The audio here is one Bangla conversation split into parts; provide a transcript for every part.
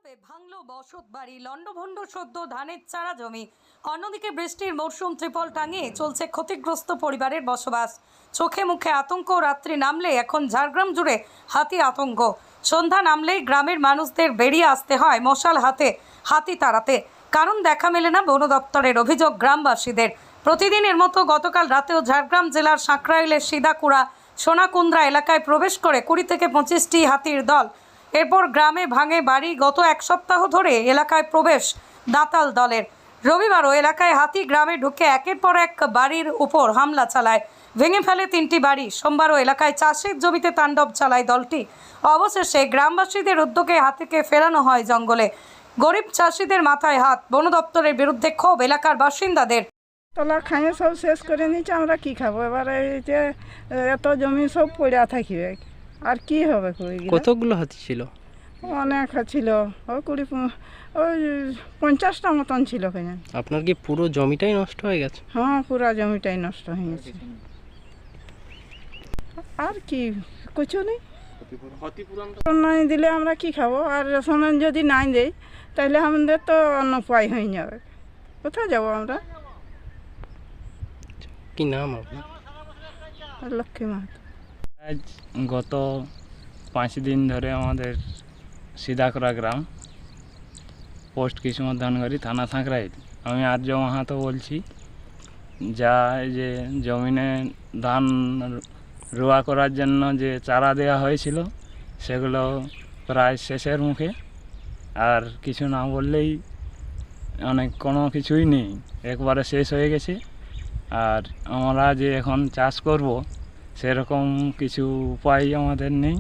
নীরবে ভাঙল বসত বাড়ি, লন্ডভন্ড সদ্য ধানের চারা জমি। অন্যদিকে বৃষ্টির মরশুম ত্রিপল টাঙিয়ে চলছে ক্ষতিগ্রস্ত পরিবারের বসবাস। চোখে মুখে আতঙ্ক, রাত্রি নামলে এখন ঝাড়গ্রাম জুড়ে হাতি আতঙ্ক। সন্ধ্যা নামলেই গ্রামের মানুষদের বেরিয়ে আসতে হয় মশাল হাতে হাতি তাড়াতে, কারণ দেখা মেলে না বন দপ্তরের। অভিযোগ গ্রামবাসীদের। প্রতিদিনের মতো গতকাল রাতেও ঝাড়গ্রাম জেলার সাঁকরাইলের সিদাকুড়া সোনাকুন্দ্রা এলাকায় প্রবেশ করে 20 থেকে 25টি হাতির দল। এরপর গ্রামে ভাঙে বাড়ি। গত এক সপ্তাহ ধরে এলাকায় প্রবেশ দাঁতাল দলের। রবিবারও এলাকায় হাতি গ্রামে ঢুকে একের পর এক বাড়ির উপর হামলা চালায়, ভেঙে ফেলে 3টি বাড়ি। সোমবারও এলাকায় চাষের জমিতে তাণ্ডব চালায় দলটি। অবশেষে গ্রামবাসীদের উদ্যোগে হাতিকে ফেরানো হয় জঙ্গলে। গরিব চাষিদের মাথায় হাত। বন দপ্তরের বিরুদ্ধে ক্ষোভ এলাকার বাসিন্দাদের। তলা খাইয়ে সব শেষ করে নিচ্ছে, আমরা কি খাবো? এবার এই যে এত জমি সব পড়া থাকবে, আর কি হবে? কতগুলো হাতি ছিল? অনেক ছিল, ওই 50টা মতন ছিল। কেন? আপনার কি পুরো জমিটাই নষ্ট হয়ে গেছে? হ্যাঁ, পুরা জমিটাই নষ্ট হয়ে গেছে। আর কি কিছু নেই। নাই দিলে আমরা কি খাবো? আর রেশন যদি নাই দেয় তাহলে আমাদের তো অন্য উপায় হয়ে যাবে। কোথায় যাবো আমরা? কি নাম আপনার? লক্ষ্মী মাহাতো। আজ গত 5 দিন ধরে আমাদের সিদাকুড়া গ্রাম, পোস্ট কিসমতধানগড়ি, থানা সাঁকরাইল। আমি আর্য মাহাতো বলছি। যা এই যে জমিনে ধান রোয়া করার জন্য যে চারা দেওয়া হয়েছিল সেগুলো প্রায় শেষের মুখে। আর কিছু না বললেই কোনো কিছুই নেই, একবারে শেষ হয়ে গেছে। আর আমরা যে এখন চাষ করব সেরকম কিছু উপায় আমাদের নেই।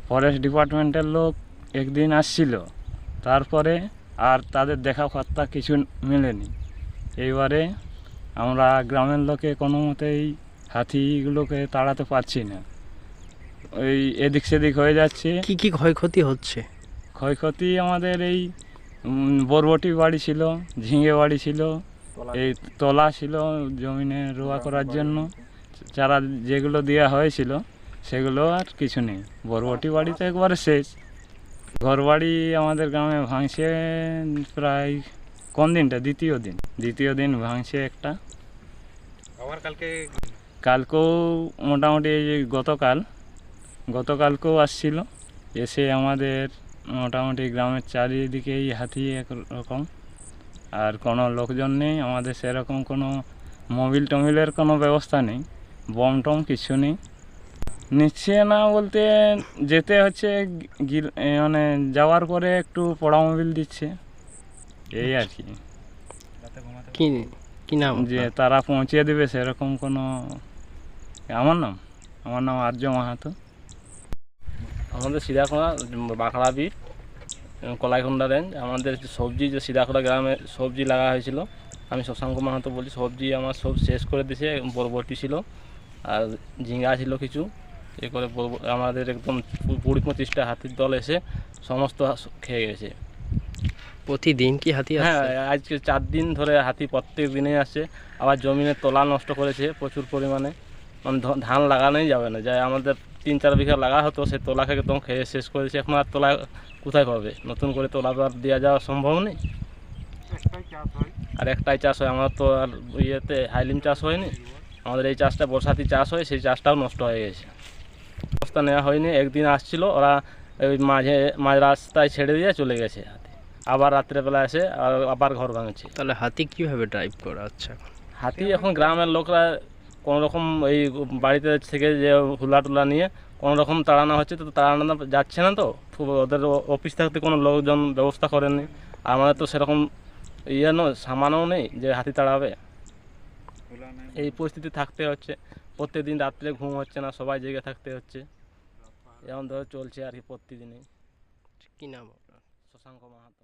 ফরেস্ট ডিপার্টমেন্টের লোক একদিন আসছিল, তারপরে আর তাদের দেখা পাত্তা কিছু মেলেনি। এইবারে আমরা গ্রামের লোকে কোনো মতেই হাতিগুলোকে তাড়াতে পারছি না। ওই এদিক সেদিক হয়ে যাচ্ছে। কি কি ক্ষয়ক্ষতি হচ্ছে? ক্ষয়ক্ষতি আমাদের এই বরবটি বাড়ি ছিল, ঝিঙে বাড়ি ছিল, এই তলা ছিল জমিনে রোয়া করার জন্য। চারা যেগুলো দেওয়া হয়েছিল সেগুলো আর কিছু নেই। বরবটি বাড়ি তো একবারে শেষ। ঘরবাড়ি আমাদের গ্রামে ভাঙছে প্রায় কোন দিনটা দ্বিতীয় দিন ভাঙছে একটা। আবার কালকেও মোটামুটি এই যে গতকালকেও আসছিল, এসে আমাদের মোটামুটি গ্রামের চারিদিকেই হাতি একরকম। আর কোনো লোকজন নেই আমাদের, সেরকম কোনো মোবিল টমিলের কোনো ব্যবস্থা নেই, বম টম কিছু নেই। নিচ্ছে না বলতে যেতে হচ্ছে, মানে যাওয়ার পরে একটু পোড়া মোবিল দিচ্ছে, এই আর কি। কি নাম যে তারা পৌঁছে দেবে সেরকম কোনো। আমার নাম আর্য মাহাতো। আমাদের সিদাকুড়া বাঁকড়া বিট কলাইকুণ্ডা রেঞ্জ। আমাদের সবজি যে সিদাকুড়া গ্রামে সবজি লাগা হয়েছিল, আমি শশাঙ্ক মাহাতো বলি। সবজি আমার সব শেষ করে দিয়েছে। বরবটি ছিল আর ঝিঙ্গা ছিল কিছু। এ করে আমাদের একদম 20-25টা হাতির দল এসে সমস্ত খেয়ে গেছে। প্রতিদিন কি হাতি আসে? হ্যাঁ, আজকে 4 দিন ধরে হাতি প্রত্যেক দিনেই আসে। আবার জমিনের তলা নষ্ট করেছে প্রচুর পরিমাণে। মানে ধান লাগানোই যাবে না, যাই আমাদের 3-4 বিঘা লাগা হতো সে তোলাকে একদম খেয়ে শেষ করেছে। এখন আর তোলা কোথায় পাবে? নতুন করে তোলা তো আর দেওয়া যাওয়া সম্ভব নেই। আর একটাই চাষ হয়, আমাদের তো আর ইয়েতে হাইলিম চাষ হয়নি। আমাদের এই চাষটা বর্ষাতি চাষ হয়, সেই চাষটাও নষ্ট হয়ে গেছে। ব্যবস্থা নেওয়া হয়নি। একদিন আসছিল ওরা, ওই মাঝ রাস্তায় ছেড়ে দিয়ে চলে গেছে হাতি। আবার রাত্রেবেলা এসে আবার ঘর ভাঙছে। তাহলে হাতি কিভাবে ড্রাইভ করা হচ্ছে? হাতি এখন গ্রামের লোকরা কোনো রকম এই বাড়িতে থেকে যে হুলা টুলা নিয়ে কোনো রকম তাড়ানো হচ্ছে, তো তাড়ানো যাচ্ছে না। তো ওদের অফিস থাকতে কোনো লোকজন ব্যবস্থা করেনি। আর আমাদের তো সেরকম সামানও নেই যে হাতি তাড়াবে। এই পরিস্থিতি থাকতে হচ্ছে। প্রত্যেকদিন রাত্রে ঘুম হচ্ছে না, সবাই জেগে থাকতে হচ্ছে। এমন ধরে চলছে আর কি প্রতিদিনই। কি নাম আপনার? শশাঙ্ক মাহাতো।